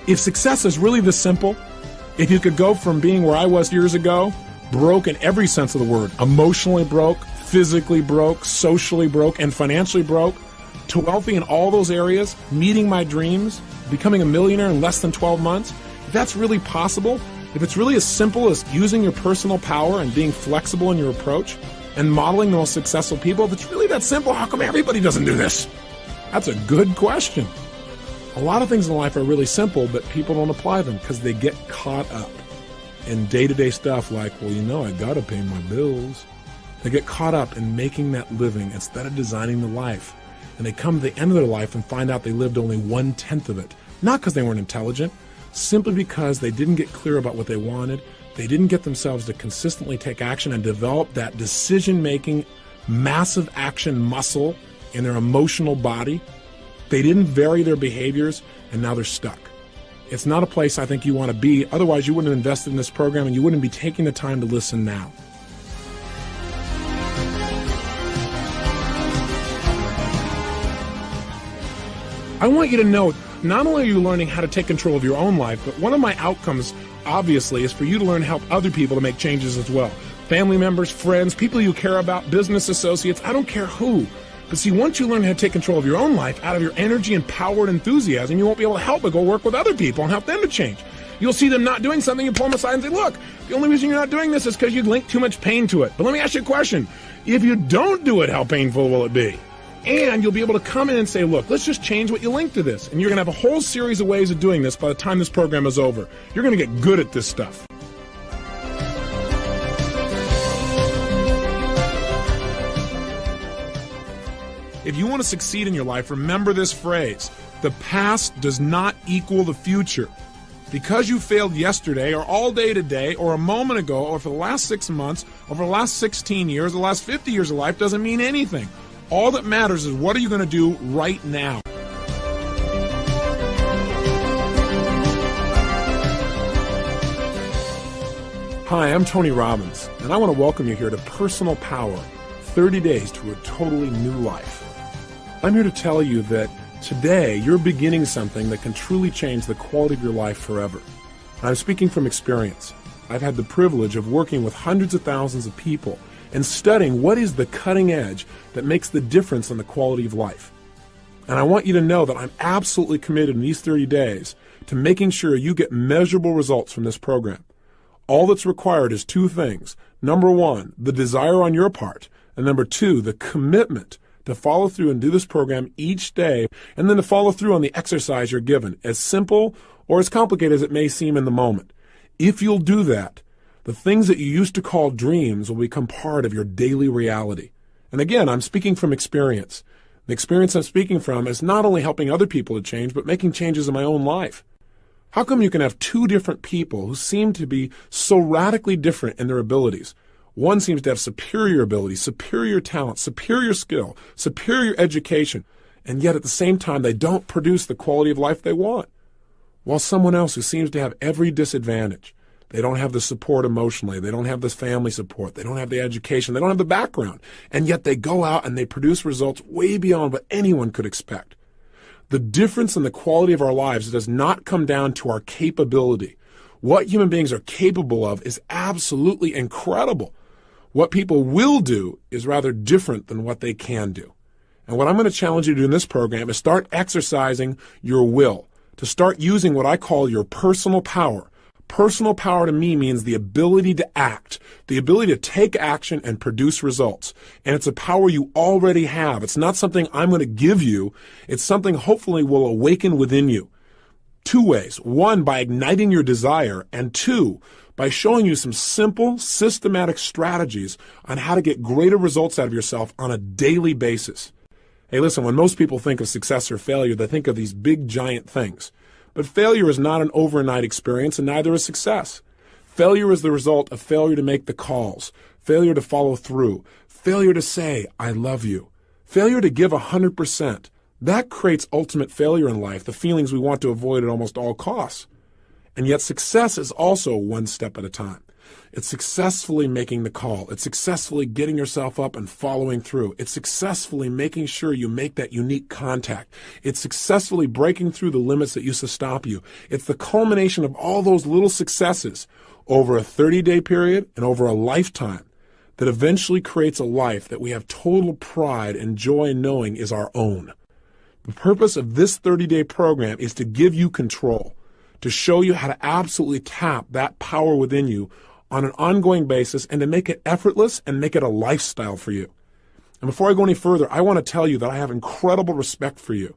If success is really this simple, if you could go from being where I was years ago, broke in every sense of the word, emotionally broke, physically broke, socially broke, and financially broke, to wealthy in all those areas, meeting my dreams, becoming a millionaire in less than 12 months, if that's really possible, if it's really as simple as using your personal power and being flexible in your approach and modeling the most successful people, if it's really that simple, how come everybody doesn't do this? That's a good question. A lot of things in life are really simple, but people don't apply them because they get caught up in day-to-day stuff like, well, I gotta pay my bills. They get caught up in making that living instead of designing the life. And they come to the end of their life and find out they lived only 1/10 of it. Not because they weren't intelligent, simply because they didn't get clear about what they wanted. They didn't get themselves to consistently take action and develop that decision-making, massive action muscle in their emotional body. They didn't vary their behaviors, and now they're stuck. It's not a place I think you want to be. Otherwise, you wouldn't have invested in this program, and you wouldn't be taking the time to listen now. I want you to know, not only are you learning how to take control of your own life, but one of my outcomes, obviously, is for you to learn to help other people to make changes as well. Family members, friends, people you care about, business associates, I don't care who. But see, once you learn how to take control of your own life out of your energy and power and enthusiasm, you won't be able to help but go work with other people and help them to change. You'll see them not doing something, you pull them aside and say, look, the only reason you're not doing this is because you link too much pain to it. But let me ask you a question. If you don't do it, how painful will it be? And you'll be able to come in and say, look, let's just change what you link to this. And you're going to have a whole series of ways of doing this by the time this program is over. You're going to get good at this stuff. If you want to succeed in your life, remember this phrase: the past does not equal the future. Because you failed yesterday, or all day today, or a moment ago, or for the last 6 months, or for the last 16 years, the last 50 years of life doesn't mean anything. All that matters is what are you going to do right now? Hi, I'm Tony Robbins, and I want to welcome you here to Personal Power, 30 Days to a Totally New Life. I'm here to tell you that today you're beginning something that can truly change the quality of your life forever. I'm speaking from experience. I've had the privilege of working with hundreds of thousands of people and studying what is the cutting edge that makes the difference in the quality of life. And I want you to know that I'm absolutely committed in these 30 days to making sure you get measurable results from this program. All that's required is 2 things. Number 1, the desire on your part. And number 2, the commitment to follow through and do this program each day, and then to follow through on the exercise you're given, as simple or as complicated as it may seem in the moment. If you'll do that, the things that you used to call dreams will become part of your daily reality. And again, I'm speaking from experience. The experience I'm speaking from is not only helping other people to change, but making changes in my own life. How come you can have 2 different people who seem to be so radically different in their abilities? One seems to have superior ability, superior talent, superior skill, superior education, and yet at the same time they don't produce the quality of life they want. While someone else who seems to have every disadvantage, they don't have the support emotionally, they don't have the family support, they don't have the education, they don't have the background, and yet they go out and they produce results way beyond what anyone could expect. The difference in the quality of our lives does not come down to our capability. What human beings are capable of is absolutely incredible. What people will do is rather different than what they can do. And what I'm going to challenge you to do in this program is start exercising your will, to start using what I call your personal power. Personal power to me means the ability to act, the ability to take action and produce results. And it's a power you already have. It's not something I'm going to give you. It's something hopefully will awaken within you. 2 ways. 1, by igniting your desire, and 2, by showing you some simple, systematic strategies on how to get greater results out of yourself on a daily basis. Hey, listen, when most people think of success or failure, they think of these big, giant things. But failure is not an overnight experience, and neither is success. Failure is the result of failure to make the calls, failure to follow through, failure to say, I love you, failure to give 100%. That creates ultimate failure in life, the feelings we want to avoid at almost all costs. And yet success is also one step at a time. It's successfully making the call. It's successfully getting yourself up and following through. It's successfully making sure you make that unique contact. It's successfully breaking through the limits that used to stop you. It's the culmination of all those little successes over a 30-day period and over a lifetime that eventually creates a life that we have total pride and joy in knowing is our own. The purpose of this 30-day program is to give you control, to show you how to absolutely tap that power within you on an ongoing basis and to make it effortless and make it a lifestyle for you. And before I go any further, I want to tell you that I have incredible respect for you.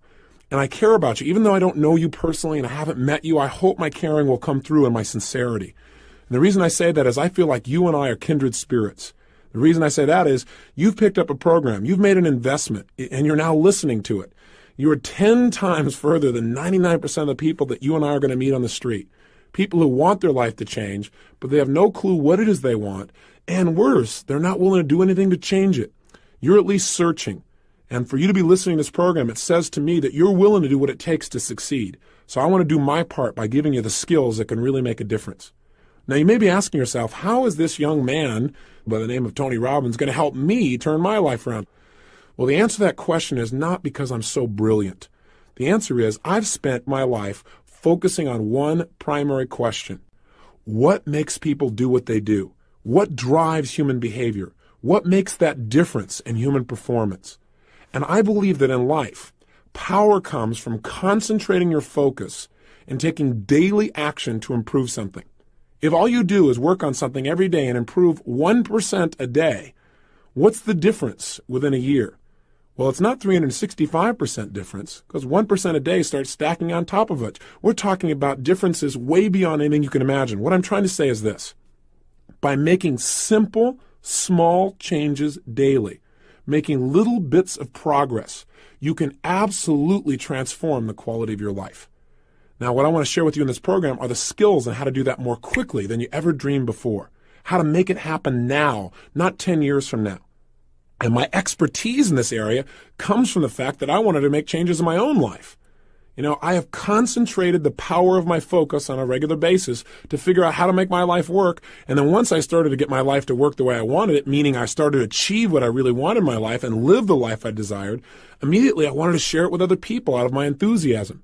And I care about you. Even though I don't know you personally and I haven't met you, I hope my caring will come through in my sincerity. And the reason I say that is I feel like you and I are kindred spirits. The reason I say that is you've picked up a program, you've made an investment, and you're now listening to it. You are 10 times further than 99% of the people that you and I are going to meet on the street. People who want their life to change, but they have no clue what it is they want. And worse, they're not willing to do anything to change it. You're at least searching. And for you to be listening to this program, it says to me that you're willing to do what it takes to succeed. So I want to do my part by giving you the skills that can really make a difference. Now, you may be asking yourself, how is this young man by the name of Tony Robbins going to help me turn my life around? Well, the answer to that question is not because I'm so brilliant. The answer is I've spent my life focusing on one primary question. What makes people do what they do? What drives human behavior? What makes that difference in human performance? And I believe that in life, power comes from concentrating your focus and taking daily action to improve something. If all you do is work on something every day and improve 1% a day, what's the difference within a year? Well, it's not 365% difference, because 1% a day starts stacking on top of it. We're talking about differences way beyond anything you can imagine. What I'm trying to say is this. By making simple, small changes daily, making little bits of progress, you can absolutely transform the quality of your life. Now, what I want to share with you in this program are the skills on how to do that more quickly than you ever dreamed before. How to make it happen now, not 10 years from now. And my expertise in this area comes from the fact that I wanted to make changes in my own life. You know, I have concentrated the power of my focus on a regular basis to figure out how to make my life work. And then once I started to get my life to work the way I wanted it, meaning I started to achieve what I really wanted in my life and live the life I desired, immediately I wanted to share it with other people out of my enthusiasm.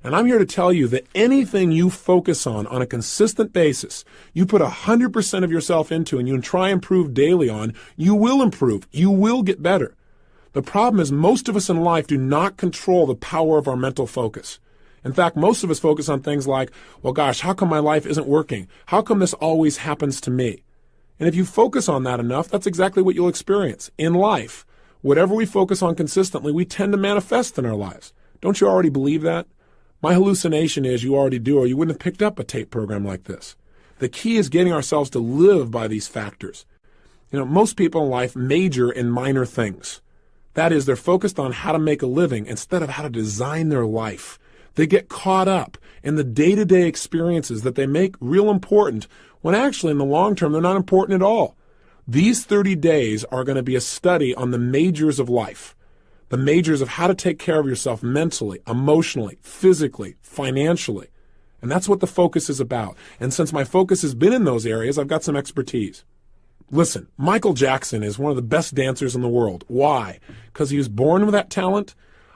And I'm here to tell you that anything you focus on a consistent basis, you put 100% of yourself into and you try and improve daily on, you will improve. You will get better. The problem is most of us in life do not control the power of our mental focus. In fact, most of us focus on things like, well, gosh, how come my life isn't working? How come this always happens to me? And if you focus on that enough, that's exactly what you'll experience. In life, whatever we focus on consistently, we tend to manifest in our lives. Don't you already believe that? My hallucination is you already do, or you wouldn't have picked up a tape program like this. The key is getting ourselves to live by these factors. You know, most people in life major in minor things. That is, they're focused on how to make a living instead of how to design their life. They get caught up in the day-to-day experiences that they make real important, when actually in the long term they're not important at all. These 30 days are going to be a study on the majors of life. The majors of how to take care of yourself mentally, emotionally, physically, financially. And that's what the focus is about. And since my focus has been in those areas, I've got some expertise. Listen, Michael Jackson is one of the best dancers in the world. Why? Because he was born with that talent?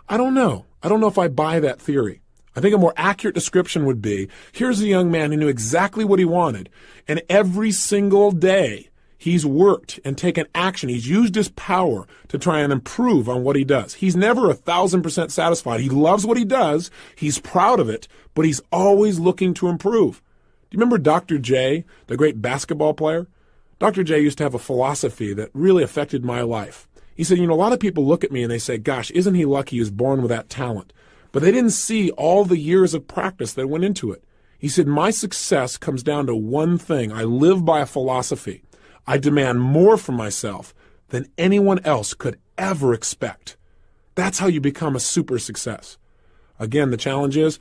I don't know. I don't know if I buy that theory. I think a more accurate description would be, here's a young man who knew exactly what he wanted, and every single day he's worked and taken action. He's used his power to try and improve on what he does. He's never 1,000% satisfied. He loves what he does. He's proud of it, but he's always looking to improve. Do you remember Dr. J, the great basketball player? Dr. J used to have a philosophy that really affected my life. He said, you know, a lot of people look at me and they say, gosh, isn't he lucky he was born with that talent? But they didn't see all the years of practice that went into it. He said, my success comes down to one thing. I live by a philosophy. I demand more from myself than anyone else could ever expect. That's how you become a super success. Again, the challenge is,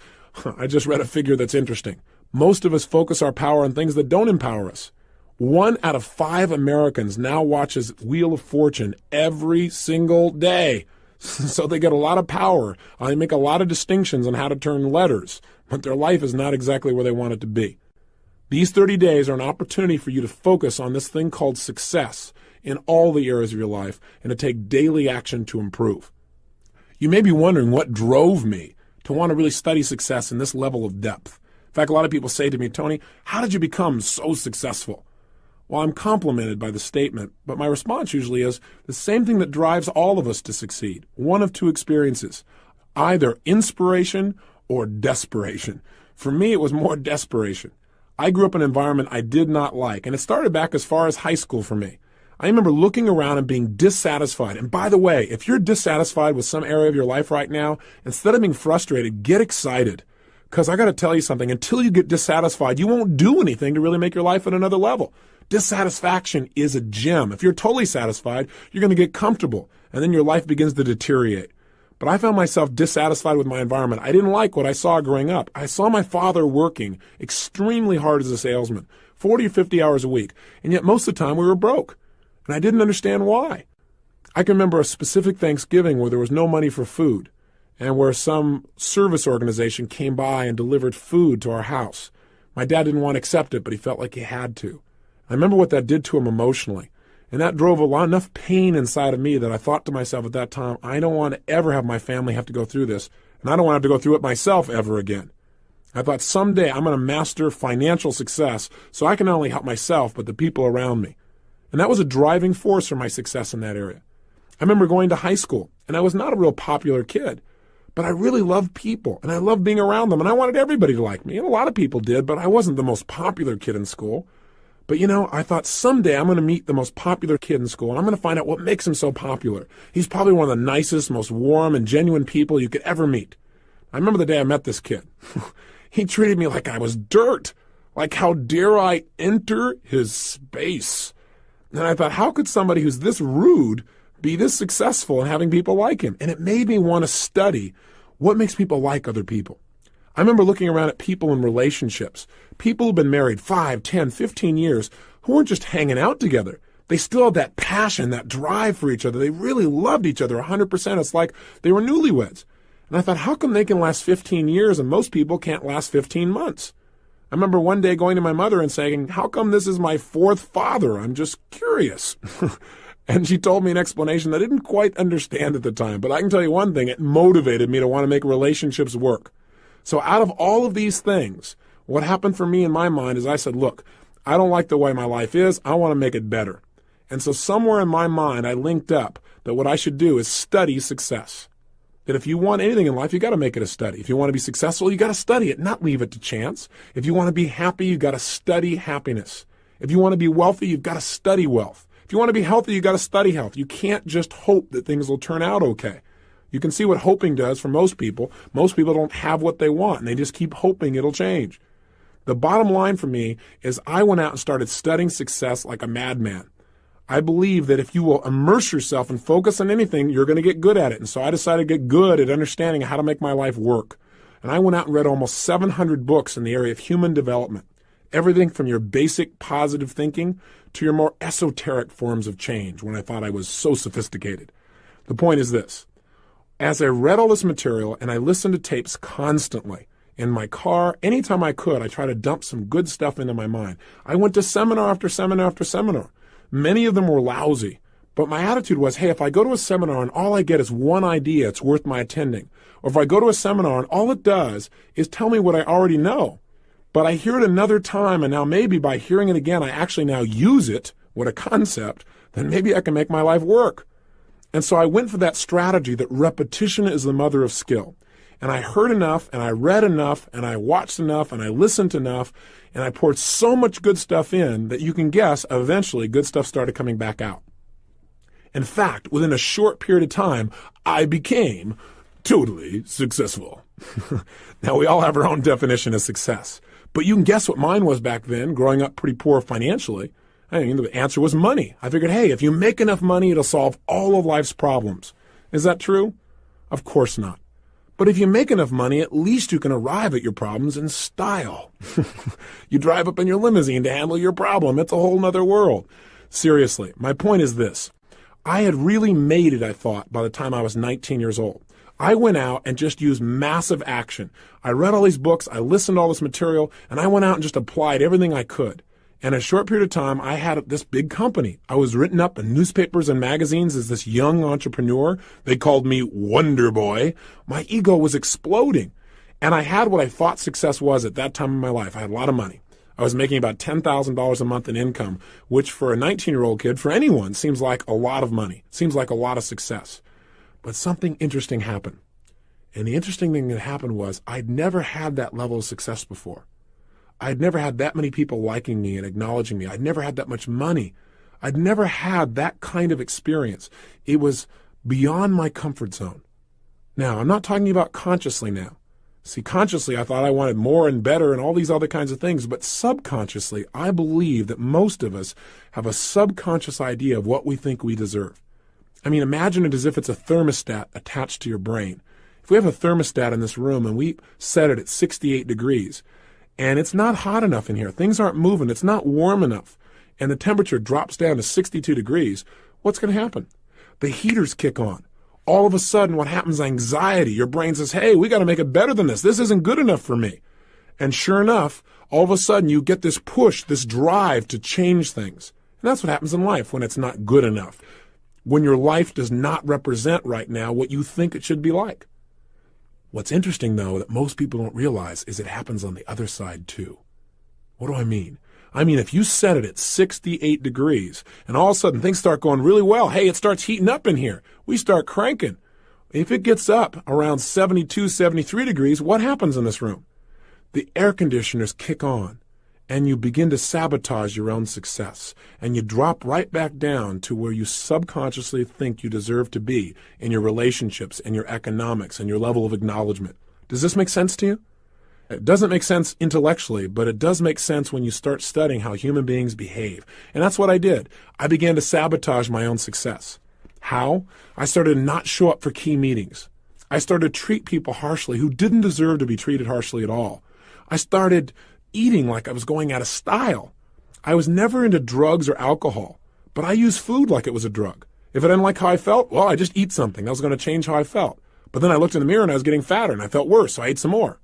I just read a figure that's interesting. Most of us focus our power on things that don't empower us. 1 out of 5 Americans now watches Wheel of Fortune every single day. So they get a lot of power. They make a lot of distinctions on how to turn letters, but their life is not exactly where they want it to be. These 30 days are an opportunity for you to focus on this thing called success in all the areas of your life and to take daily action to improve. You may be wondering what drove me to want to really study success in this level of depth. In fact, a lot of people say to me, Tony, how did you become so successful? Well, I'm complimented by the statement, but my response usually is the same thing that drives all of us to succeed. One of two experiences, either inspiration or desperation. For me, it was more desperation. I grew up in an environment I did not like, and it started back as far as high school for me. I remember looking around and being dissatisfied. And by the way, if you're dissatisfied with some area of your life right now, instead of being frustrated, get excited. Because I got to tell you something, until you get dissatisfied, you won't do anything to really make your life at another level. Dissatisfaction is a gem. If you're totally satisfied, you're going to get comfortable, and then your life begins to deteriorate. But I found myself dissatisfied with my environment. I didn't like what I saw growing up. I saw my father working extremely hard as a salesman, 40 or 50 hours a week, and yet most of the time we were broke. And I didn't understand why. I can remember a specific Thanksgiving where there was no money for food and where some service organization came by and delivered food to our house. My dad didn't want to accept it, but he felt like he had to. I remember what that did to him emotionally. And that drove enough pain inside of me that I thought to myself at that time, I don't want to ever have my family have to go through this, and I don't want to have to go through it myself ever again. I thought someday I'm going to master financial success so I can not only help myself, but the people around me. And that was a driving force for my success in that area. I remember going to high school, and I was not a real popular kid, but I really loved people, and I loved being around them, and I wanted everybody to like me. And a lot of people did, but I wasn't the most popular kid in school. But I thought someday I'm going to meet the most popular kid in school, and I'm going to find out what makes him so popular. He's probably one of the nicest, most warm and genuine people you could ever meet. I remember the day I met this kid. He treated me like I was dirt. Like, how dare I enter his space? And I thought, how could somebody who's this rude be this successful in having people like him? And it made me want to study what makes people like other people. I remember looking around at people in relationships, people who've been married 5, 10, 15 years, who weren't just hanging out together. They still had that passion, that drive for each other. They really loved each other 100%. It's like they were newlyweds. And I thought, how come they can last 15 years and most people can't last 15 months? I remember one day going to my mother and saying, how come this is my fourth father? I'm just curious. And she told me an explanation that I didn't quite understand at the time. But I can tell you one thing, it motivated me to want to make relationships work. So out of all of these things, what happened for me in my mind is I said, look, I don't like the way my life is. I want to make it better. And so somewhere in my mind, I linked up that what I should do is study success. That if you want anything in life, you got to make it a study. If you want to be successful, you got to study it, not leave it to chance. If you want to be happy, you got to study happiness. If you want to be wealthy, you've got to study wealth. If you want to be healthy, you got to study health. You can't just hope that things will turn out okay. You can see what hoping does for most people. Most people don't have what they want, and they just keep hoping it'll change. The bottom line for me is I went out and started studying success like a madman. I believe that if you will immerse yourself and focus on anything, you're going to get good at it. And so I decided to get good at understanding how to make my life work. And I went out and read almost 700 books in the area of human development. Everything from your basic positive thinking to your more esoteric forms of change when I thought I was so sophisticated. The point is this. As I read all this material and I listened to tapes constantly, in my car, anytime I could, I tried to dump some good stuff into my mind. I went to seminar after seminar after seminar. Many of them were lousy, but my attitude was, hey, if I go to a seminar and all I get is one idea, it's worth my attending. Or if I go to a seminar and all it does is tell me what I already know, but I hear it another time and now maybe by hearing it again, I actually now use it, what a concept, then maybe I can make my life work. And so I went for that strategy that repetition is the mother of skill. And I heard enough, and I read enough, and I watched enough, and I listened enough, and I poured so much good stuff in that you can guess eventually good stuff started coming back out. In fact, within a short period of time, I became totally successful. Now, we all have our own definition of success. But you can guess what mine was back then, growing up pretty poor financially. I mean, the answer was money. I figured, hey, if you make enough money, it'll solve all of life's problems. Is that true? Of course not. But if you make enough money, at least you can arrive at your problems in style. You drive up in your limousine to handle your problem. It's a whole nother world. Seriously, my point is this. I had really made it, I thought, by the time I was 19 years old. I went out and just used massive action. I read all these books, I listened to all this material, and I went out and just applied everything I could. And in a short period of time, I had this big company. I was written up in newspapers and magazines as this young entrepreneur. They called me Wonder Boy. My ego was exploding. And I had what I thought success was at that time in my life. I had a lot of money. I was making about $10,000 a month in income, which for a 19-year-old kid, for anyone, seems like a lot of money. Seems like a lot of success. But something interesting happened. And the interesting thing that happened was I'd never had that level of success before. I'd never had that many people liking me and acknowledging me. I'd never had that much money. I'd never had that kind of experience. It was beyond my comfort zone. Now, I'm not talking about consciously now. See, consciously, I thought I wanted more and better and all these other kinds of things. But subconsciously, I believe that most of us have a subconscious idea of what we think we deserve. I mean, imagine it as if it's a thermostat attached to your brain. If we have a thermostat in this room and we set it at 68 degrees, and it's not hot enough in here, things aren't moving, it's not warm enough, and the temperature drops down to 62 degrees, what's going to happen? The heaters kick on. All of a sudden, what happens? Anxiety. Your brain says, hey, we got to make it better than this. This isn't good enough for me. And sure enough, all of a sudden, you get this push, this drive to change things. And that's what happens in life when it's not good enough. When your life does not represent right now what you think it should be like. What's interesting, though, that most people don't realize is it happens on the other side, too. What do I mean? I mean, if you set it at 68 degrees and all of a sudden things start going really well, hey, it starts heating up in here. We start cranking. If it gets up around 72, 73 degrees, what happens in this room? The air conditioners kick on and you begin to sabotage your own success. And you drop right back down to where you subconsciously think you deserve to be in your relationships and your economics and your level of acknowledgement. Does this make sense to you? It doesn't make sense intellectually, but it does make sense when you start studying how human beings behave. And that's what I did. I began to sabotage my own success. How? I started to not show up for key meetings. I started to treat people harshly who didn't deserve to be treated harshly at all. I started eating like I was going out of style. I was never into drugs or alcohol, but I used food like it was a drug. If I didn't like how I felt, well, I just eat something. That was going to change how I felt. But then I looked in the mirror and I was getting fatter and I felt worse, so I ate some more.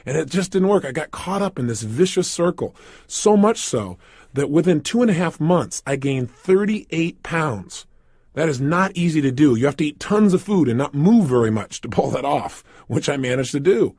And it just didn't work. I got caught up in this vicious circle, so much so that within 2.5 months, I gained 38 pounds. That is not easy to do. You have to eat tons of food and not move very much to pull that off, which I managed to do.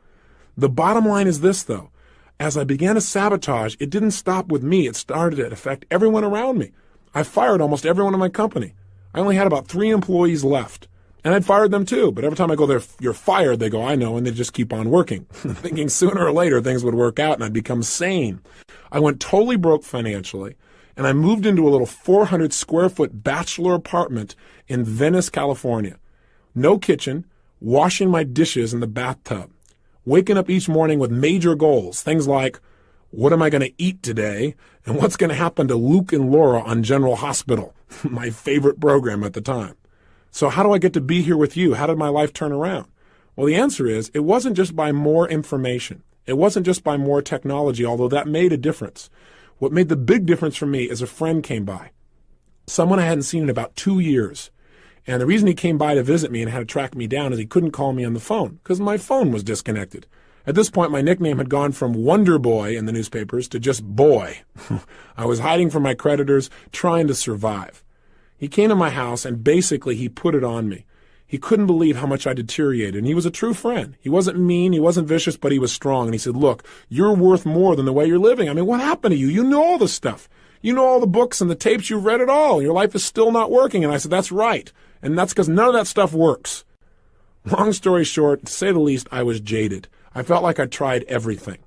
The bottom line is this, though. As I began to sabotage, it didn't stop with me. It started to affect everyone around me. I fired almost everyone in my company. I only had about 3 employees left. And I'd fired them too. But every time I go there, you're fired, they go, I know, and they just keep on working, thinking sooner or later things would work out and I'd become sane. I went totally broke financially, and I moved into a little 400 square foot bachelor apartment in Venice, California. No kitchen, washing my dishes in the bathtub, waking up each morning with major goals, things like, what am I going to eat today? And what's going to happen to Luke and Laura on General Hospital, my favorite program at the time. So how do I get to be here with you? How did my life turn around? Well, the answer is it wasn't just by more information. It wasn't just by more technology, although that made a difference. What made the big difference for me is a friend came by, someone I hadn't seen in about 2 years. And the reason he came by to visit me and had to track me down is he couldn't call me on the phone because my phone was disconnected. At this point, my nickname had gone from Wonder Boy in the newspapers to just Boy. I was hiding from my creditors, trying to survive. He came to my house and basically he put it on me. He couldn't believe how much I deteriorated, and he was a true friend. He wasn't mean, he wasn't vicious, but he was strong. And he said, look, you're worth more than the way you're living. I mean, what happened to you? You know all this stuff. You know all the books and the tapes, you've read it all. Your life is still not working. And I said, that's right. And that's because none of that stuff works. Long story short, to say the least, I was jaded. I felt like I tried everything.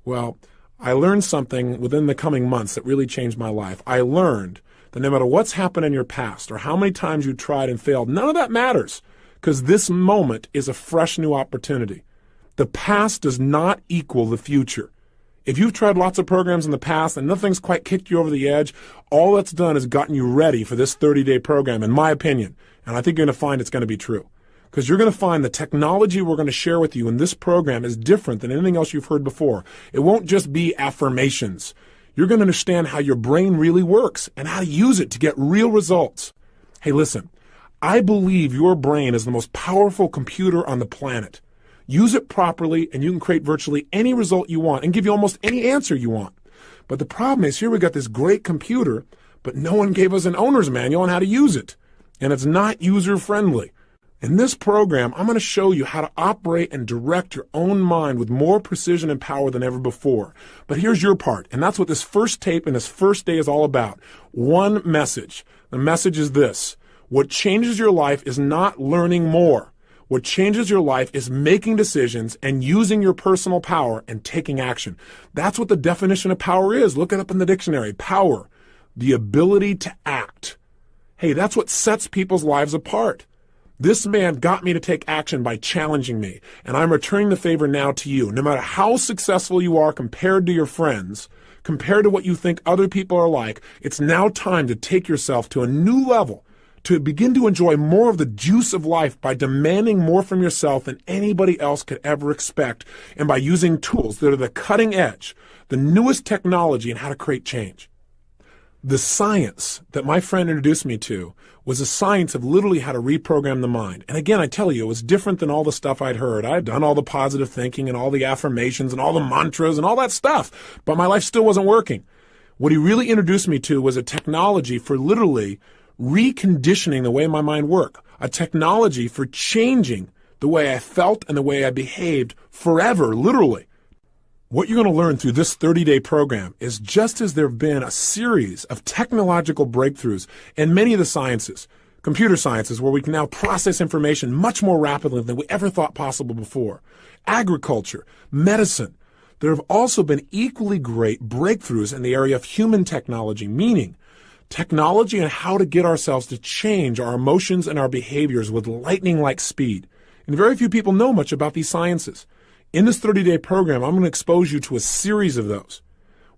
Well, I learned something within the coming months that really changed my life. I learned that no matter what's happened in your past or how many times you tried and failed, none of that matters because this moment is a fresh new opportunity. The past does not equal the future. If you've tried lots of programs in the past and nothing's quite kicked you over the edge, all that's done is gotten you ready for this 30-day program, in my opinion. And I think you're going to find it's going to be true. Because you're going to find the technology we're going to share with you in this program is different than anything else you've heard before. It won't just be affirmations. You're going to understand how your brain really works and how to use it to get real results. Hey, listen, I believe your brain is the most powerful computer on the planet. Use it properly and you can create virtually any result you want and give you almost any answer you want. But the problem is here we got this great computer, but no one gave us an owner's manual on how to use it. And it's not user-friendly. In this program, I'm going to show you how to operate and direct your own mind with more precision and power than ever before. But here's your part, and that's what this first tape and this first day is all about. One message. The message is this. What changes your life is not learning more. What changes your life is making decisions and using your personal power and taking action. That's what the definition of power is. Look it up in the dictionary. Power, the ability to act. Hey, that's what sets people's lives apart. This man got me to take action by challenging me, and I'm returning the favor now to you. No matter how successful you are compared to your friends, compared to what you think other people are like, it's now time to take yourself to a new level, to begin to enjoy more of the juice of life by demanding more from yourself than anybody else could ever expect, and by using tools that are the cutting edge, the newest technology in how to create change. The science that my friend introduced me to was a science of literally how to reprogram the mind. And again, I tell you, it was different than all the stuff I'd heard. I'd done all the positive thinking and all the affirmations and all the mantras and all that stuff, but my life still wasn't working. What he really introduced me to was a technology for literally reconditioning the way my mind worked, a technology for changing the way I felt and the way I behaved forever, literally. What you're going to learn through this 30-day program is just as there have been a series of technological breakthroughs in many of the sciences, computer sciences, where we can now process information much more rapidly than we ever thought possible before, agriculture, medicine, there have also been equally great breakthroughs in the area of human technology, meaning technology and how to get ourselves to change our emotions and our behaviors with lightning-like speed. And very few people know much about these sciences. In this 30-day program, I'm going to expose you to a series of those.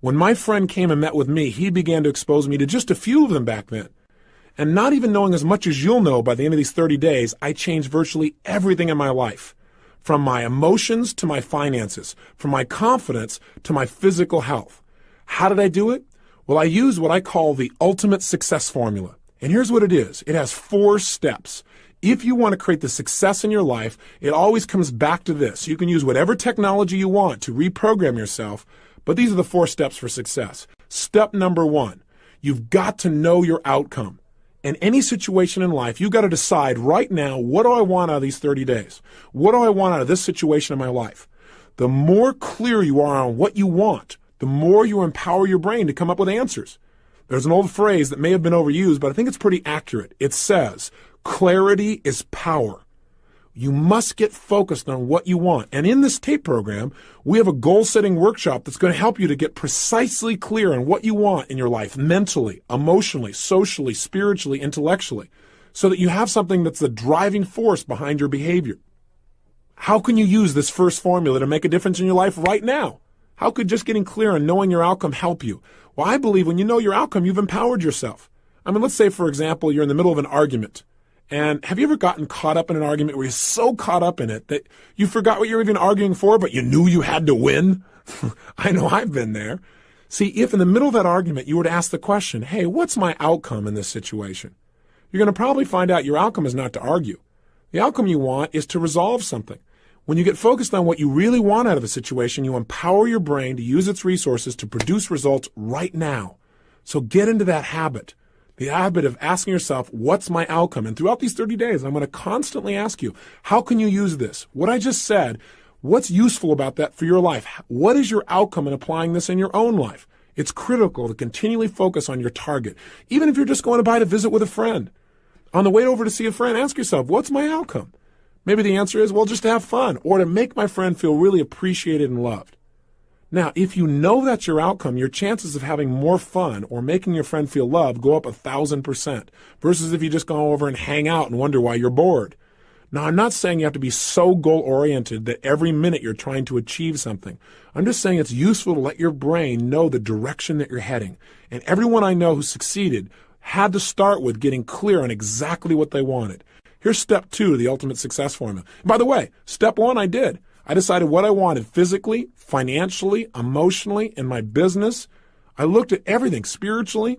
When my friend came and met with me, he began to expose me to just a few of them back then. And not even knowing as much as you'll know by the end of these 30 days, I changed virtually everything in my life. From my emotions to my finances, from my confidence to my physical health. How did I do it? Well, I used what I call the ultimate success formula. And here's what it is. It has 4 steps. If you want to create the success in your life, it always comes back to this. You can use whatever technology you want to reprogram yourself, but these are the 4 steps for success. Step number 1, you've got to know your outcome. In any situation in life, you've got to decide right now, what do I want out of these 30 days? What do I want out of this situation in my life? The more clear you are on what you want, the more you empower your brain to come up with answers. There's an old phrase that may have been overused, but I think it's pretty accurate. It says, clarity is power. You must get focused on what you want. And in this tape program, we have a goal-setting workshop that's going to help you to get precisely clear on what you want in your life, mentally, emotionally, socially, spiritually, intellectually, so that you have something that's the driving force behind your behavior. How can you use this first formula to make a difference in your life right now? How could just getting clear on knowing your outcome help you? Well, I believe when you know your outcome, you've empowered yourself. I mean, let's say, for example, you're in the middle of an argument. And have you ever gotten caught up in an argument where you're so caught up in it that you forgot what you're even arguing for, but you knew you had to win? I know I've been there. See, if in the middle of that argument you were to ask the question, hey, what's my outcome in this situation? You're going to probably find out your outcome is not to argue. The outcome you want is to resolve something. When you get focused on what you really want out of a situation, you empower your brain to use its resources to produce results right now. So get into that habit. The habit of asking yourself, what's my outcome? And throughout these 30 days, I'm going to constantly ask you, how can you use this? What I just said, what's useful about that for your life? What is your outcome in applying this in your own life? It's critical to continually focus on your target, even if you're just going to visit with a friend. On the way over to see a friend, ask yourself, what's my outcome? Maybe the answer is, well, just to have fun or to make my friend feel really appreciated and loved. Now, if you know that's your outcome, your chances of having more fun or making your friend feel loved go up 1,000% versus if you just go over and hang out and wonder why you're bored. Now, I'm not saying you have to be so goal-oriented that every minute you're trying to achieve something. I'm just saying it's useful to let your brain know the direction that you're heading. And everyone I know who succeeded had to start with getting clear on exactly what they wanted. Here's step 2 of the ultimate success formula. And by the way, step 1 I did. I decided what I wanted physically, financially, emotionally, in my business. I looked at everything spiritually.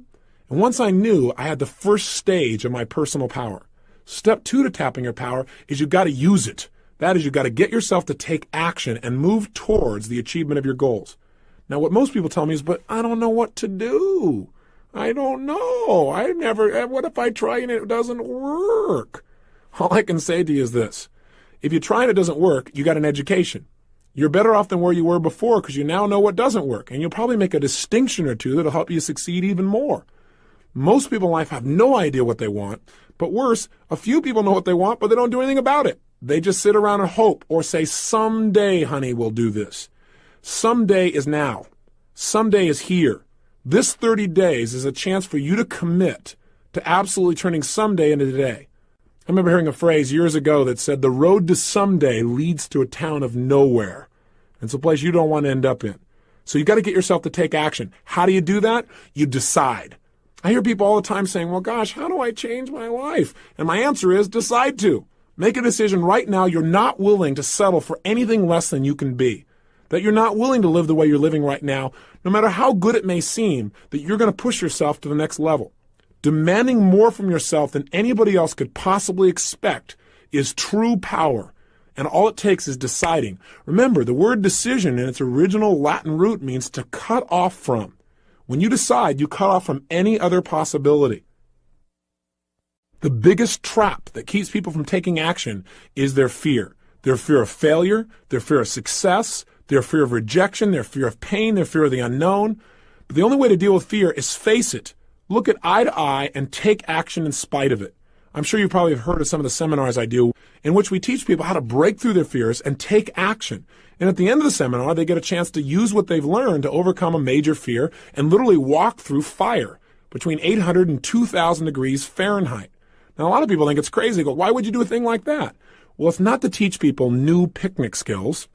And once I knew, I had the first stage of my personal power. Step 2 to tapping your power is you've got to use it. That is, you've got to get yourself to take action and move towards the achievement of your goals. Now, what most people tell me is, but I don't know what to do. I don't know. What if I try and it doesn't work? All I can say to you is this. If you try and it doesn't work, you got an education. You're better off than where you were before because you now know what doesn't work. And you'll probably make a distinction or two that'll help you succeed even more. Most people in life have no idea what they want. But worse, a few people know what they want, but they don't do anything about it. They just sit around and hope or say, someday, honey, we'll do this. Someday is now. Someday is here. This 30 days is a chance for you to commit to absolutely turning someday into today. I remember hearing a phrase years ago that said, the road to someday leads to a town of nowhere. It's a place you don't want to end up in. So you got to get yourself to take action. How do you do that? You decide. I hear people all the time saying, well, gosh, how do I change my life? And my answer is decide to. Make a decision right now you're not willing to settle for anything less than you can be. That you're not willing to live the way you're living right now, no matter how good it may seem, that you're going to push yourself to the next level. Demanding more from yourself than anybody else could possibly expect is true power. And all it takes is deciding. Remember, the word decision in its original Latin root means to cut off from. When you decide, you cut off from any other possibility. The biggest trap that keeps people from taking action is their fear. Their fear of failure, their fear of success, their fear of rejection, their fear of pain, their fear of the unknown. But the only way to deal with fear is face it. Look it eye to eye and take action in spite of it. I'm sure you probably have heard of some of the seminars I do in which we teach people how to break through their fears and take action. And at the end of the seminar, they get a chance to use what they've learned to overcome a major fear and literally walk through fire between 800 and 2,000 degrees Fahrenheit. Now, a lot of people think it's crazy. They go, why would you do a thing like that? Well, it's not to teach people new picnic skills,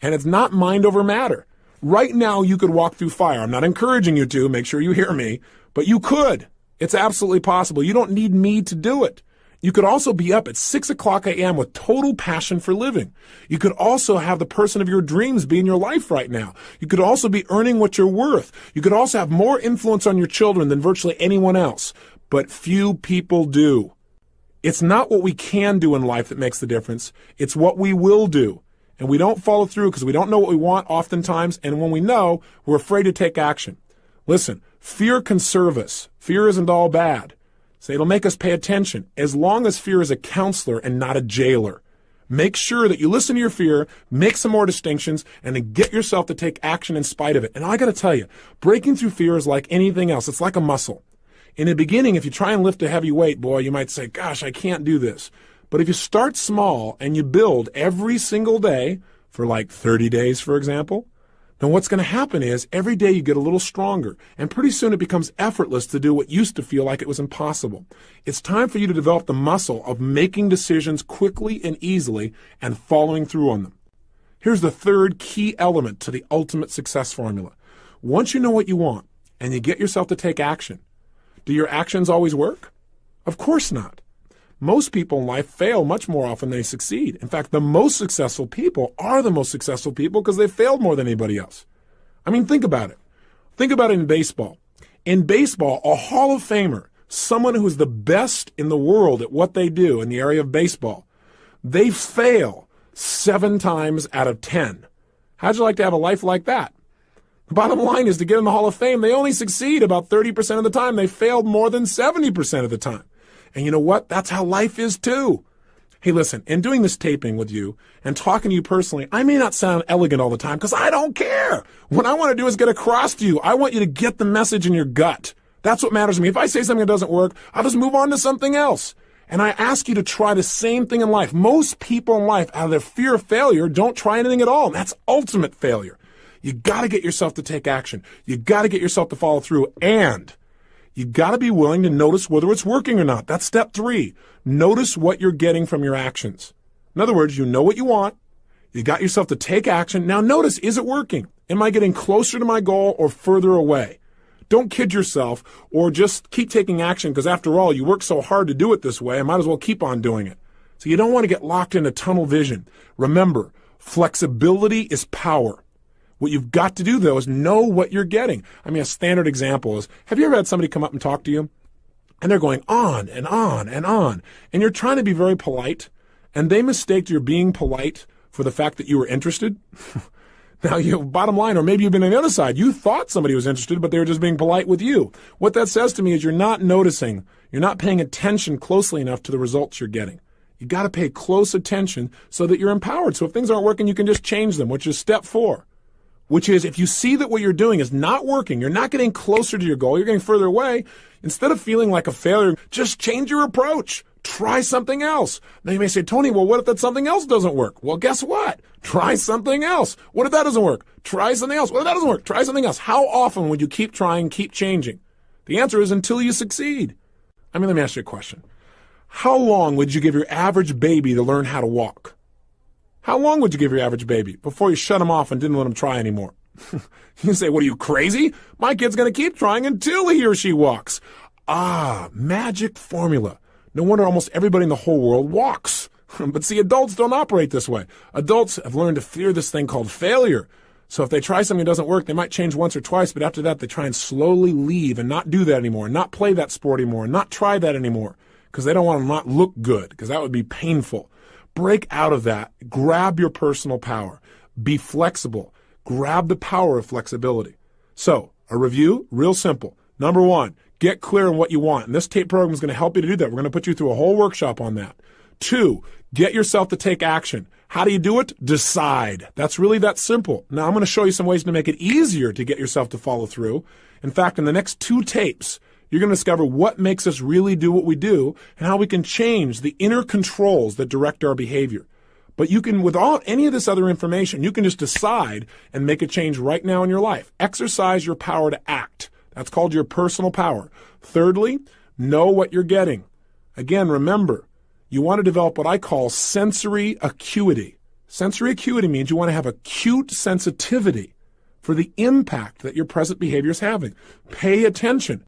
and it's not mind over matter. Right now, you could walk through fire. I'm not encouraging you to. Make sure you hear me. But you could. It's absolutely possible. You don't need me to do it. You could also be up at 6 o'clock a.m. with total passion for living. You could also have the person of your dreams be in your life right now. You could also be earning what you're worth. You could also have more influence on your children than virtually anyone else. But few people do. It's not what we can do in life that makes the difference. It's what we will do. And we don't follow through because we don't know what we want oftentimes. And when we know, we're afraid to take action. Listen, fear can serve us. Fear isn't all bad. So it'll make us pay attention as long as fear is a counselor and not a jailer. Make sure that you listen to your fear, make some more distinctions, and then get yourself to take action in spite of it. And I got to tell you, breaking through fear is like anything else. It's like a muscle. In the beginning, if you try and lift a heavy weight, boy, you might say, gosh, I can't do this. But if you start small and you build every single day for like 30 days, for example, then what's going to happen is every day you get a little stronger. And pretty soon it becomes effortless to do what used to feel like it was impossible. It's time for you to develop the muscle of making decisions quickly and easily and following through on them. Here's the third key element to the ultimate success formula. Once you know what you want and you get yourself to take action, do your actions always work? Of course not. Most people in life fail much more often than they succeed. In fact, the most successful people are the most successful people because they failed more than anybody else. I mean, think about it. Think about it in baseball. In baseball, a Hall of Famer, someone who is the best in the world at what they do in the area of baseball, they fail 7 times out of 10. How'd you like to have a life like that? The bottom line is to get in the Hall of Fame, they only succeed about 30% of the time. They failed more than 70% of the time. And you know what? That's how life is too. Hey, listen, in doing this taping with you and talking to you personally, I may not sound elegant all the time because I don't care. What I want to do is get across to you. I want you to get the message in your gut. That's what matters to me. If I say something that doesn't work, I'll just move on to something else. And I ask you to try the same thing in life. Most people in life, out of their fear of failure, don't try anything at all. And that's ultimate failure. You got to get yourself to take action. You got to get yourself to follow through. And you got to be willing to notice whether it's working or not. That's step 3. Notice what you're getting from your actions. In other words, you know what you want. You got yourself to take action. Now notice, is it working? Am I getting closer to my goal or further away? Don't kid yourself or just keep taking action because after all, you work so hard to do it this way, I might as well keep on doing it. So you don't want to get locked into tunnel vision. Remember, flexibility is power. What you've got to do, though, is know what you're getting. I mean, a standard example is, have you ever had somebody come up and talk to you? And they're going on and on and on. And you're trying to be very polite, and they mistake your being polite for the fact that you were interested. Now, bottom line, or maybe you've been on the other side. You thought somebody was interested, but they were just being polite with you. What that says to me is you're not noticing, you're not paying attention closely enough to the results you're getting. You got to pay close attention so that you're empowered. So if things aren't working, you can just change them, which is step 4. Which is, if you see that what you're doing is not working, you're not getting closer to your goal, you're getting further away, instead of feeling like a failure, just change your approach. Try something else. Now you may say, Tony, well, what if that something else doesn't work? Well, guess what? Try something else. What if that doesn't work? Try something else. What if that doesn't work? Try something else. How often would you keep trying, keep changing? The answer is until you succeed. Let me ask you a question. How long would you give your average baby to learn how to walk? How long would you give your average baby before you shut him off and didn't let him try anymore? You say, what are you, crazy? My kid's going to keep trying until he or she walks. Magic formula. No wonder almost everybody in the whole world walks. But see, adults don't operate this way. Adults have learned to fear this thing called failure. So if they try something that doesn't work, they might change once or twice, but after that, they try and slowly leave and not do that anymore, not play that sport anymore, not try that anymore, because they don't want to not look good, because that would be painful. Break out of that. Grab your personal power. Be flexible. Grab the power of flexibility. So, a review, real simple. Number 1, get clear on what you want. And this tape program is going to help you to do that. We're going to put you through a whole workshop on that. 2, get yourself to take action. How do you do it? Decide. That's really that simple. Now, I'm going to show you some ways to make it easier to get yourself to follow through. In fact, in the next 2 tapes, you're going to discover what makes us really do what we do and how we can change the inner controls that direct our behavior. But you can, without any of this other information, you can just decide and make a change right now in your life. Exercise your power to act. That's called your personal power. Thirdly, know what you're getting. Again, remember, you want to develop what I call sensory acuity. Sensory acuity means you want to have acute sensitivity for the impact that your present behavior is having. Pay attention.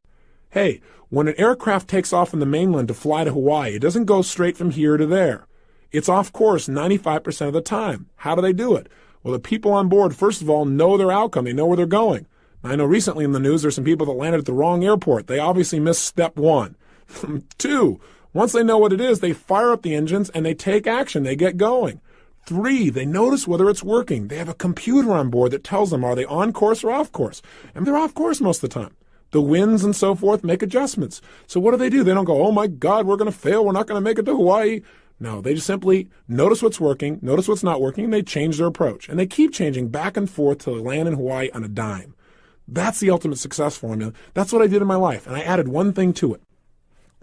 Hey, when an aircraft takes off from the mainland to fly to Hawaii, it doesn't go straight from here to there. It's off course 95% of the time. How do they do it? Well, the people on board, first of all, know their outcome. They know where they're going. I know recently in the news there's some people that landed at the wrong airport. They obviously missed step 1. 2, once they know what it is, they fire up the engines and they take action. They get going. 3, they notice whether it's working. They have a computer on board that tells them, are they on course or off course? And they're off course most of the time. The winds and so forth make adjustments. So what do? They don't go, oh my God, we're going to fail. We're not going to make it to Hawaii. No, they just simply notice what's working, notice what's not working, and they change their approach. And they keep changing back and forth till they land in Hawaii on a dime. That's the ultimate success formula. That's what I did in my life. And I added one thing to it.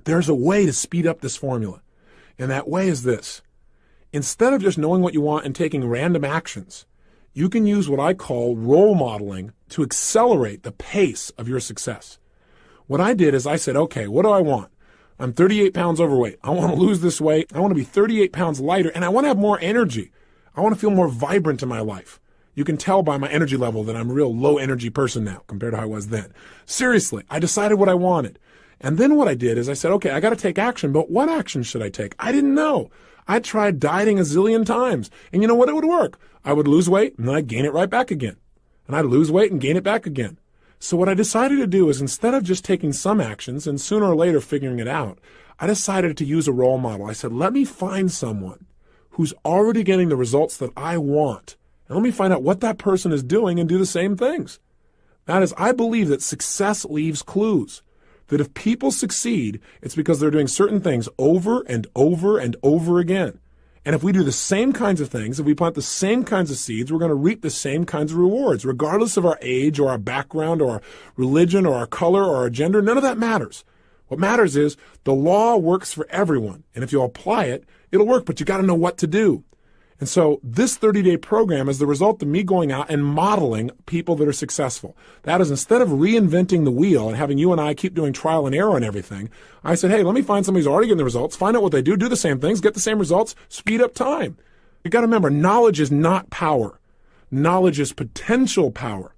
There's a way to speed up this formula. And that way is this. Instead of just knowing what you want and taking random actions, you can use what I call role modeling to accelerate the pace of your success. What I did is I said, okay, what do I want? I'm 38 pounds overweight. I want to lose this weight. I want to be 38 pounds lighter, and I want to have more energy. I want to feel more vibrant in my life. You can tell by my energy level that I'm a real low-energy person now compared to how I was then. Seriously, I decided what I wanted. And then what I did is I said, okay, I got to take action, but what action should I take? I didn't know. I tried dieting a zillion times, and you know what? It would work. I would lose weight, and then I'd gain it right back again. And I'd lose weight and gain it back again. So what I decided to do is instead of just taking some actions and sooner or later figuring it out, I decided to use a role model. I said, let me find someone who's already getting the results that I want. And let me find out what that person is doing and do the same things. That is, I believe that success leaves clues. That if people succeed, it's because they're doing certain things over and over and over again. And if we do the same kinds of things, if we plant the same kinds of seeds, we're going to reap the same kinds of rewards, regardless of our age or our background or our religion or our color or our gender. None of that matters. What matters is the law works for everyone. And if you apply it, it'll work, but you got to know what to do. And so this 30-day program is the result of me going out and modeling people that are successful. That is, instead of reinventing the wheel and having you and I keep doing trial and error and everything, I said, hey, let me find somebody who's already getting the results, find out what they do the same things, get the same results, speed up time. You got to remember, knowledge is not power. Knowledge is potential power.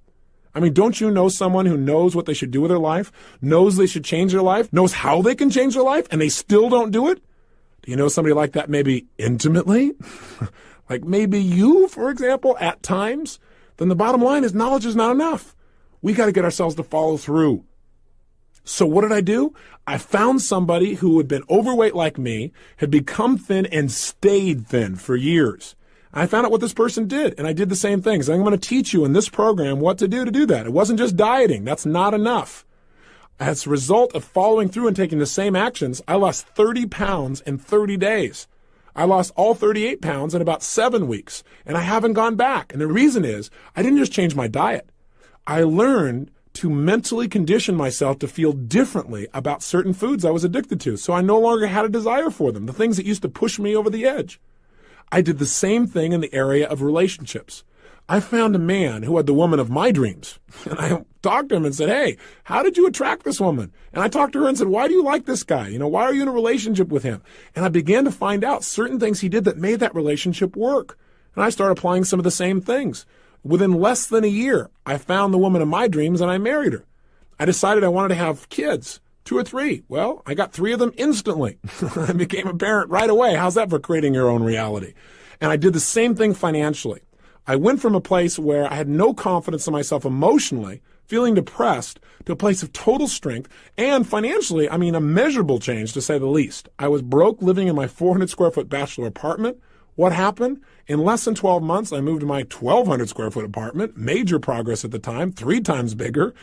I mean, don't you know someone who knows what they should do with their life, knows they should change their life, knows how they can change their life, and they still don't do it? Do you know somebody like that maybe intimately? Like maybe you, for example, at times? Then the bottom line is knowledge is not enough. We got to get ourselves to follow through. So what did I do? I found somebody who had been overweight like me, had become thin and stayed thin for years. I found out what this person did, and I did the same things. I'm going to teach you in this program what to do that. It wasn't just dieting. That's not enough. As a result of following through and taking the same actions, I lost 30 pounds in 30 days. I lost all 38 pounds in about 7 weeks, and I haven't gone back. And the reason is I didn't just change my diet. I learned to mentally condition myself to feel differently about certain foods I was addicted to, so I no longer had a desire for them, the things that used to push me over the edge. I did the same thing in the area of relationships. I found a man who had the woman of my dreams. And I talked to him and said, hey, how did you attract this woman? And I talked to her and said, why do you like this guy? Why are you in a relationship with him? And I began to find out certain things he did that made that relationship work. And I started applying some of the same things. Within less than a year, I found the woman of my dreams and I married her. I decided I wanted to have kids. 2 or 3. Well, I got 3 of them instantly. I became a parent right away. How's that for creating your own reality? And I did the same thing financially. I went from a place where I had no confidence in myself emotionally, feeling depressed, to a place of total strength, and financially, a measurable change to say the least. I was broke living in my 400 square foot bachelor apartment. What happened? In less than 12 months, I moved to my 1,200 square foot apartment, major progress at the time, 3 times bigger.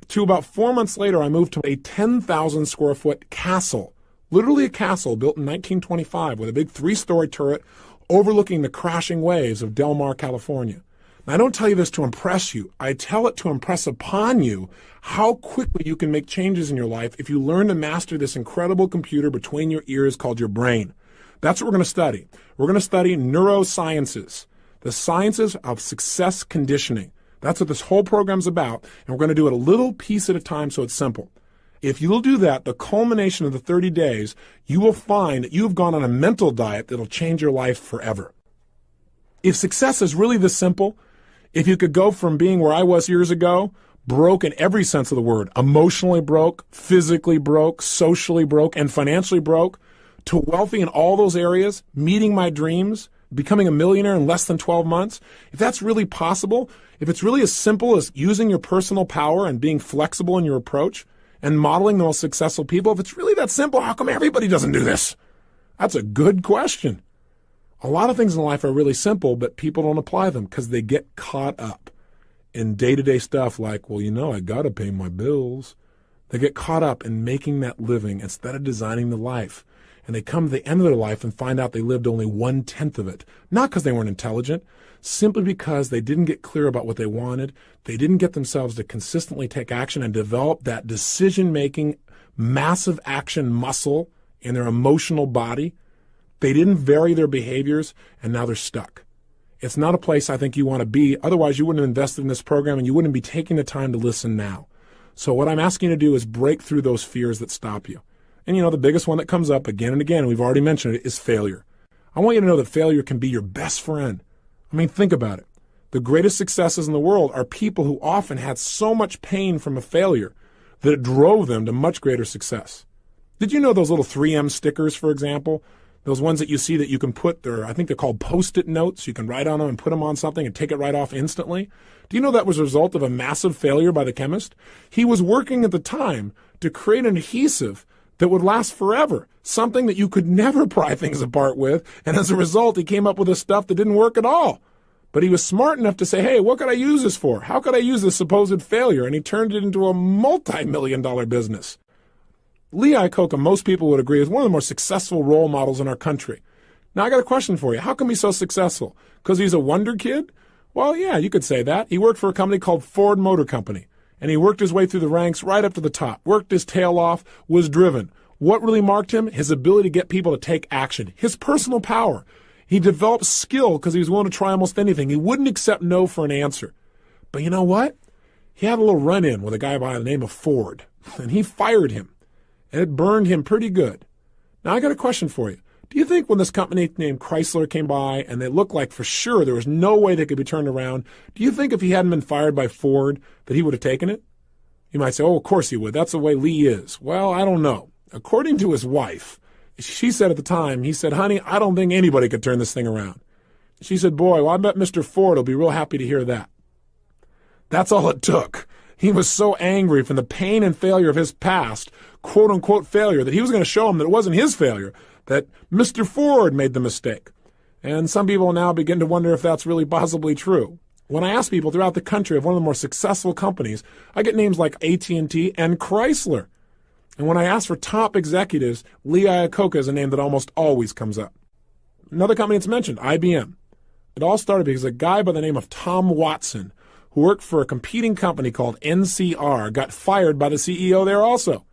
To about 4 months later, I moved to a 10,000 square foot castle, literally a castle built in 1925 with a big 3-story turret overlooking the crashing waves of Del Mar, California. Now, I don't tell you this to impress you. I tell it to impress upon you how quickly you can make changes in your life if you learn to master this incredible computer between your ears called your brain. That's what we're going to study. We're going to study neurosciences, the sciences of success conditioning. That's what this whole program's about, and we're going to do it a little piece at a time so it's simple. If you'll do that, the culmination of the 30 days, you will find that you have gone on a mental diet that'll change your life forever. If success is really this simple, if you could go from being where I was years ago, broke in every sense of the word, emotionally broke, physically broke, socially broke, and financially broke, to wealthy in all those areas, meeting my dreams, becoming a millionaire in less than 12 months, if that's really possible, if it's really as simple as using your personal power and being flexible in your approach and modeling the most successful people, if it's really that simple, how come everybody doesn't do this? That's a good question. A lot of things in life are really simple, but people don't apply them because they get caught up in day-to-day stuff like, well, I got to pay my bills. They get caught up in making that living instead of designing the life. And they come to the end of their life and find out they lived only 1/10 of it. Not because they weren't intelligent, simply because they didn't get clear about what they wanted. They didn't get themselves to consistently take action and develop that decision-making, massive action muscle in their emotional body. They didn't vary their behaviors, and now they're stuck. It's not a place I think you want to be. Otherwise, you wouldn't have invested in this program, and you wouldn't be taking the time to listen now. So what I'm asking you to do is break through those fears that stop you. And the biggest one that comes up again and again, and we've already mentioned it, is failure. I want you to know that failure can be your best friend. Think about it. The greatest successes in the world are people who often had so much pain from a failure that it drove them to much greater success. Did you know those little 3M stickers, for example? Those ones that you see that you can put there, I think they're called Post-it notes. You can write on them and put them on something and take it right off instantly. Do you know that was a result of a massive failure by the chemist? He was working at the time to create an adhesive that would last forever, something that you could never pry things apart with, and as a result, he came up with this stuff that didn't work at all. But he was smart enough to say, hey, what could I use this for? How could I use this supposed failure? And he turned it into a multi-million-dollar business. Lee Iacocca, most people would agree, is one of the more successful role models in our country. Now, I got a question for you. How come he's so successful? Because he's a wonder kid? Well, yeah, you could say that. He worked for a company called Ford Motor Company. And he worked his way through the ranks right up to the top, worked his tail off, was driven. What really marked him? His ability to get people to take action, his personal power. He developed skill because he was willing to try almost anything. He wouldn't accept no for an answer. But you know what? He had a little run-in with a guy by the name of Ford, and he fired him. And it burned him pretty good. Now, I got a question for you. Do you think when this company named Chrysler came by and they looked like for sure there was no way they could be turned around, do you think if he hadn't been fired by Ford that he would have taken it? You might say, oh, of course he would. That's the way Lee is. Well, I don't know. According to his wife, she said at the time, he said, honey, I don't think anybody could turn this thing around. She said, boy, well, I bet Mr. Ford will be real happy to hear that. That's all it took. He was so angry from the pain and failure of his past, quote unquote failure, that he was going to show him that it wasn't his failure, that Mr. Ford made the mistake. And some people now begin to wonder if that's really possibly true. When I ask people throughout the country of one of the more successful companies, I get names like AT&T and Chrysler. And when I ask for top executives, Lee Iacocca is a name that almost always comes up. Another company that's mentioned, IBM. It all started because a guy by the name of Tom Watson, who worked for a competing company called NCR, got fired by the CEO there also.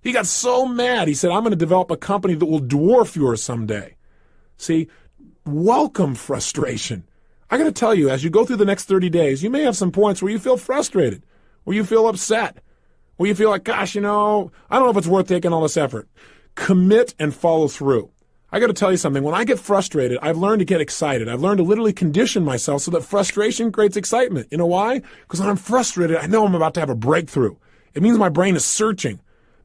He got so mad, he said, I'm going to develop a company that will dwarf yours someday. See, welcome frustration. I got to tell you, as you go through the next 30 days, you may have some points where you feel frustrated, where you feel upset, where you feel like, gosh, I don't know if it's worth taking all this effort. Commit and follow through. I got to tell you something. When I get frustrated, I've learned to get excited. I've learned to literally condition myself so that frustration creates excitement. You know why? Because when I'm frustrated, I know I'm about to have a breakthrough. It means my brain is searching.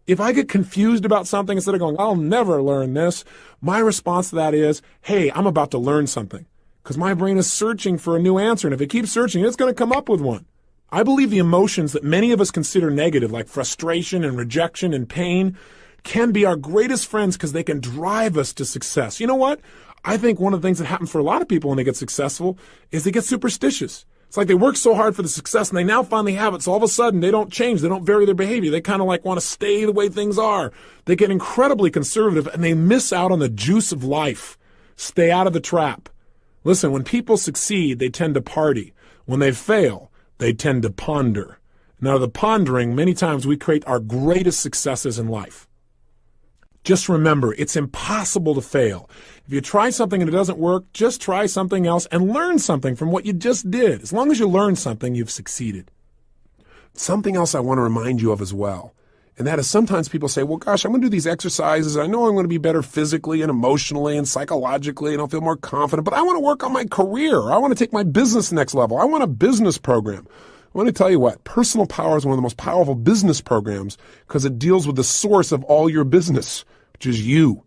If I get confused about something, instead of going, I'll never learn this, my response to that is, hey, I'm about to learn something. Because my brain is searching for a new answer. And if it keeps searching, it's going to come up with one. I believe the emotions that many of us consider negative, like frustration and rejection and pain, can be our greatest friends because they can drive us to success. You know what? I think one of the things that happens for a lot of people when they get successful is they get superstitious. It's like they work so hard for the success and they now finally have it. So all of a sudden they don't change. They don't vary their behavior. They kind of like want to stay the way things are. They get incredibly conservative and they miss out on the juice of life. Stay out of the trap. Listen, when people succeed, they tend to party. When they fail, they tend to ponder. Now, the pondering, many times we create our greatest successes in life. Just remember, it's impossible to fail. If you try something and it doesn't work, just try something else and learn something from what you just did. As long as you learn something, you've succeeded. Something else I want to remind you of as well, and that is sometimes people say, well, gosh, I'm going to do these exercises. I know I'm going to be better physically and emotionally and psychologically, and I'll feel more confident, but I want to work on my career. I want to take my business next level. I want a business program. I want to tell you what, Personal Power is one of the most powerful business programs because it deals with the source of all your business, which is you.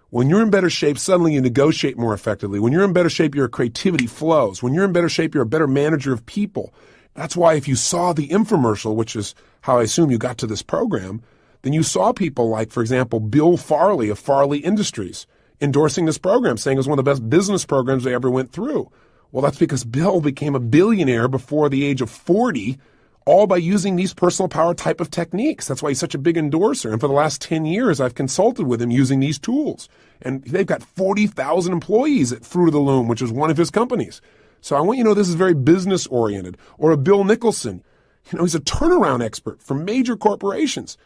When you're in better shape, suddenly you negotiate more effectively. When you're in better shape, your creativity flows. When you're in better shape, you're a better manager of people. That's why if you saw the infomercial, which is how I assume you got to this program, then you saw people like, for example, Bill Farley of Farley Industries endorsing this program, saying it was one of the best business programs they ever went through. Well, that's because Bill became a billionaire before the age of 40, all by using these personal power type of techniques. That's why he's such a big endorser. And for the last 10 years, I've consulted with him using these tools. And they've got 40,000 employees at Fruit of the Loom, which is one of his companies. So I want you to know this is very business oriented. Or a Bill Nicholson. He's a turnaround expert for major corporations.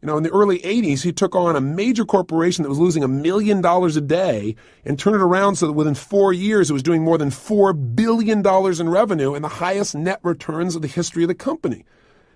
In the early 80s, he took on a major corporation that was losing $1 million a day and turned it around so that within 4 years, it was doing more than $4 billion in revenue and the highest net returns of the history of the company.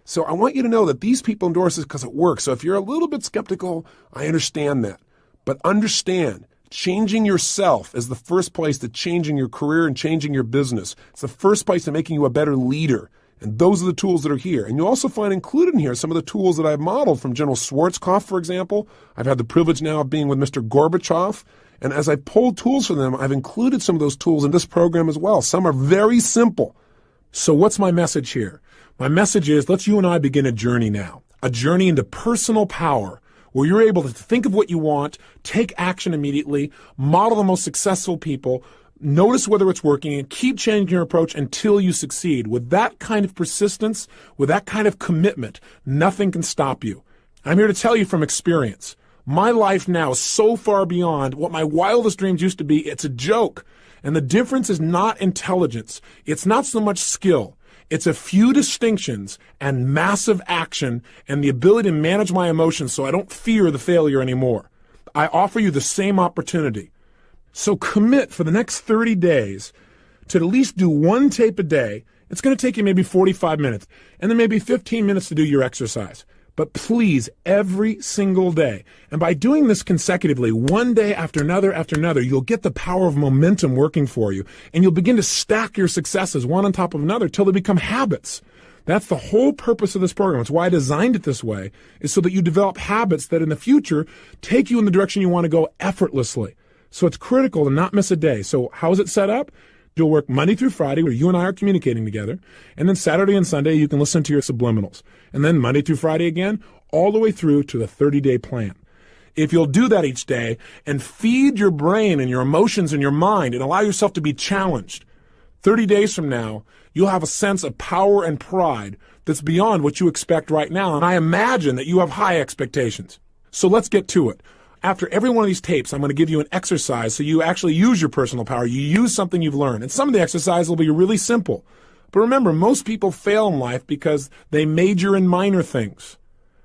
So I want you to know that these people endorse this because it works. So if you're a little bit skeptical, I understand that. But understand, changing yourself is the first place to changing your career and changing your business. It's the first place to making you a better leader. And those are the tools that are here. And you'll also find included in here some of the tools that I've modeled from General Schwarzkopf, for example. I've had the privilege now of being with Mr. Gorbachev. And as I pulled tools from them, I've included some of those tools in this program as well. Some are very simple. So what's my message here? My message is, let's you and I begin a journey now. A journey into personal power, where you're able to think of what you want, take action immediately, model the most successful people, notice whether it's working, and keep changing your approach until you succeed. With that kind of persistence, with that kind of commitment, nothing can stop you. I'm here to tell you from experience. My life now is so far beyond what my wildest dreams used to be. It's a joke. And the difference is not intelligence. It's not so much skill. It's a few distinctions and massive action and the ability to manage my emotions so I don't fear the failure anymore. I offer you the same opportunity. So commit for the next 30 days to at least do one tape a day. It's going to take you maybe 45 minutes and then maybe 15 minutes to do your exercise. But please, every single day. And by doing this consecutively, one day after another, you'll get the power of momentum working for you. And you'll begin to stack your successes one on top of another till they become habits. That's the whole purpose of this program. It's why I designed it this way, is so that you develop habits that in the future take you in the direction you want to go effortlessly. So it's critical to not miss a day. So how is it set up? You'll work Monday through Friday where you and I are communicating together, and then Saturday and Sunday you can listen to your subliminals. And then Monday through Friday again, all the way through to the 30-day plan. If you'll do that each day and feed your brain and your emotions and your mind and allow yourself to be challenged, 30 days from now, you'll have a sense of power and pride that's beyond what you expect right now. And I imagine that you have high expectations. So let's get to it. After every one of these tapes, I'm going to give you an exercise so you actually use your personal power. You use something you've learned. And some of the exercises will be really simple. But remember, most people fail in life because they major in minor things.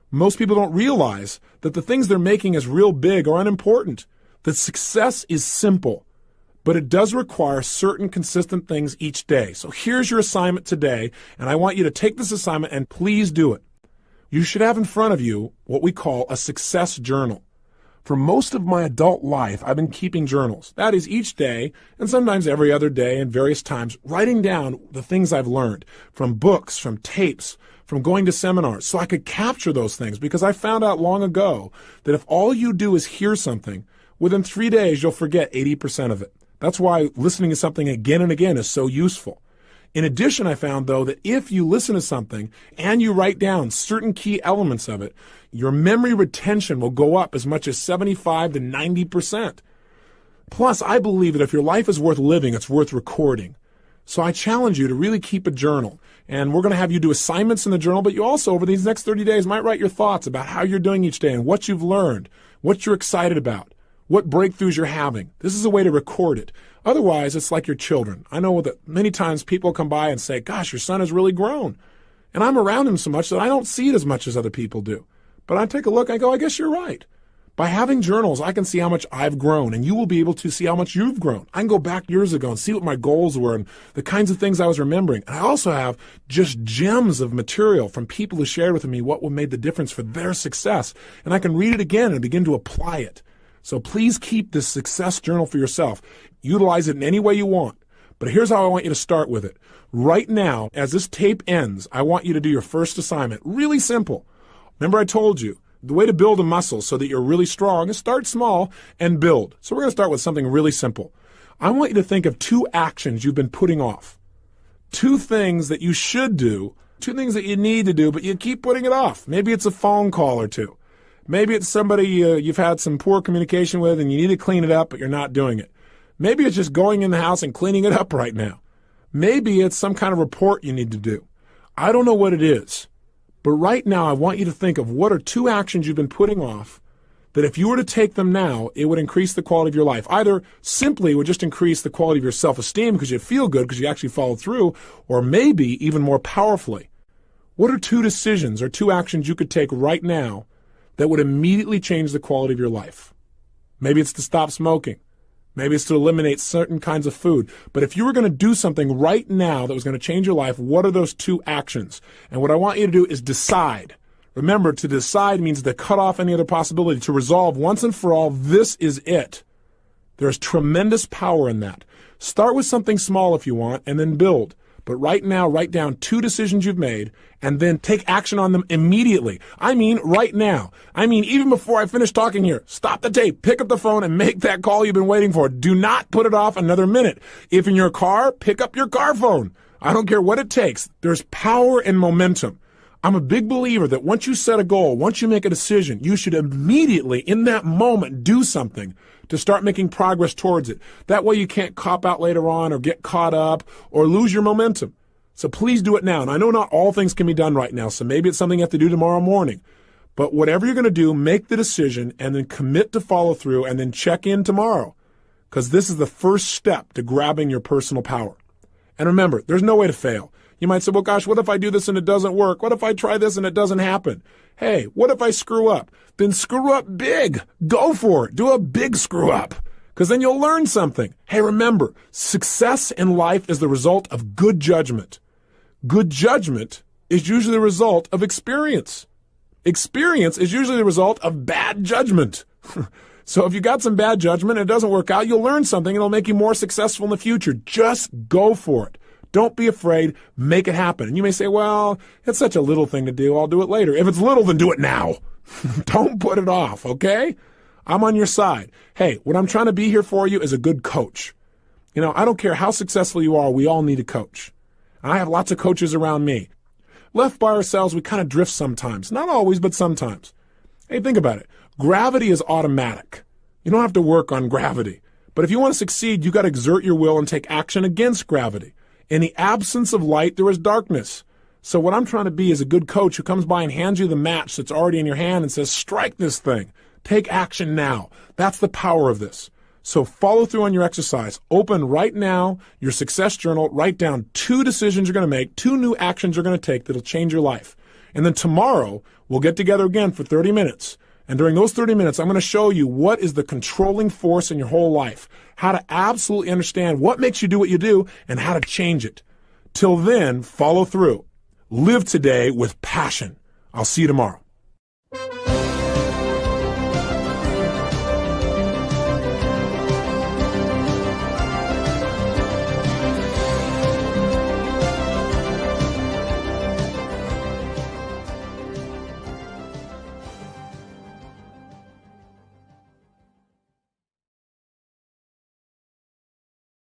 Most people don't realize that the things they're making as real big are unimportant. That success is simple, but it does require certain consistent things each day. So here's your assignment today, and I want you to take this assignment and please do it. You should have in front of you what we call a success journal. For most of my adult life, I've been keeping journals. That is, each day, and sometimes every other day and various times, writing down the things I've learned from books, from tapes, from going to seminars, so I could capture those things, because I found out long ago that if all you do is hear something, within 3 days you'll forget 80% of it. That's why listening to something again and again is so useful. In addition, I found, though, that if you listen to something and you write down certain key elements of it, your memory retention will go up as much as 75 to 90%. Plus, I believe that if your life is worth living, it's worth recording. So I challenge you to really keep a journal. And we're going to have you do assignments in the journal, but you also, over these next 30 days, might write your thoughts about how you're doing each day and what you've learned, what you're excited about, what breakthroughs you're having. This is a way to record it. Otherwise, it's like your children. I know that many times people come by and say, gosh, your son has really grown. And I'm around him so much that I don't see it as much as other people do. But I take a look, I go, I guess you're right. By having journals, I can see how much I've grown, and you will be able to see how much you've grown. I can go back years ago and see what my goals were and the kinds of things I was remembering. And I also have just gems of material from people who shared with me what made the difference for their success. And I can read it again and begin to apply it. So please keep this success journal for yourself. Utilize it in any way you want. But here's how I want you to start with it. Right now, as this tape ends, I want you to do your first assignment. Really simple. Remember I told you, the way to build a muscle so that you're really strong is start small and build. So we're going to start with something really simple. I want you to think of 2 actions you've been putting off. 2 things that you should do, 2 things that you need to do, but you keep putting it off. Maybe it's a phone call or 2. Maybe it's somebody you've had some poor communication with and you need to clean it up, but you're not doing it. Maybe it's just going in the house and cleaning it up right now. Maybe it's some kind of report you need to do. I don't know what it is. But right now, I want you to think of what are 2 actions you've been putting off that if you were to take them now, it would increase the quality of your life. Either simply would just increase the quality of your self-esteem because you feel good because you actually followed through, or maybe even more powerfully. What are 2 decisions or 2 actions you could take right now that would immediately change the quality of your life? Maybe it's to stop smoking. Maybe it's to eliminate certain kinds of food. But if you were going to do something right now that was going to change your life, what are those 2 actions? And what I want you to do is decide. Remember, to decide means to cut off any other possibility, to resolve once and for all, this is it. There's tremendous power in that. Start with something small if you want, and then build. But right now, write down 2 decisions you've made, and then take action on them immediately. I mean right now. I mean even before I finish talking here. Stop the tape, pick up the phone, and make that call you've been waiting for. Do not put it off another minute. If in your car, pick up your car phone. I don't care what it takes. There's power in momentum. I'm a big believer that once you set a goal, once you make a decision, you should immediately, in that moment, do something to start making progress towards it. That way you can't cop out later on or get caught up or lose your momentum. So please do it now. And I know not all things can be done right now, so maybe it's something you have to do tomorrow morning. But whatever you're going to do, make the decision and then commit to follow through and then check in tomorrow, because this is the first step to grabbing your personal power. And remember, there's no way to fail. You might say, well, gosh, what if I do this and it doesn't work? What if I try this and it doesn't happen? Hey, what if I screw up? Then screw up big. Go for it. Do a big screw up, because then you'll learn something. Hey, remember, success in life is the result of good judgment. Good judgment is usually the result of experience. Experience is usually the result of bad judgment. So if you got some bad judgment and it doesn't work out, you'll learn something and it'll make you more successful in the future. Just go for it. Don't be afraid. Make it happen. And you may say, well, it's such a little thing to do. I'll do it later. If it's little, then do it now. Don't put it off, okay? I'm on your side. Hey, what I'm trying to be here for you is a good coach. I don't care how successful you are, we all need a coach. And I have lots of coaches around me. Left by ourselves, we kind of drift sometimes. Not always, but sometimes. Hey, think about it. Gravity is automatic. You don't have to work on gravity. But if you want to succeed, you got to exert your will and take action against gravity. In the absence of light, there is darkness. So what I'm trying to be is a good coach who comes by and hands you the match that's already in your hand and says, strike this thing. Take action now. That's the power of this. So follow through on your exercise. Open right now your success journal. Write down 2 decisions you're going to make, 2 new actions you're going to take that'll change your life. And then tomorrow, we'll get together again for 30 minutes. And during those 30 minutes, I'm going to show you what is the controlling force in your whole life, how to absolutely understand what makes you do what you do, and how to change it. Till then, follow through. Live today with passion. I'll see you tomorrow.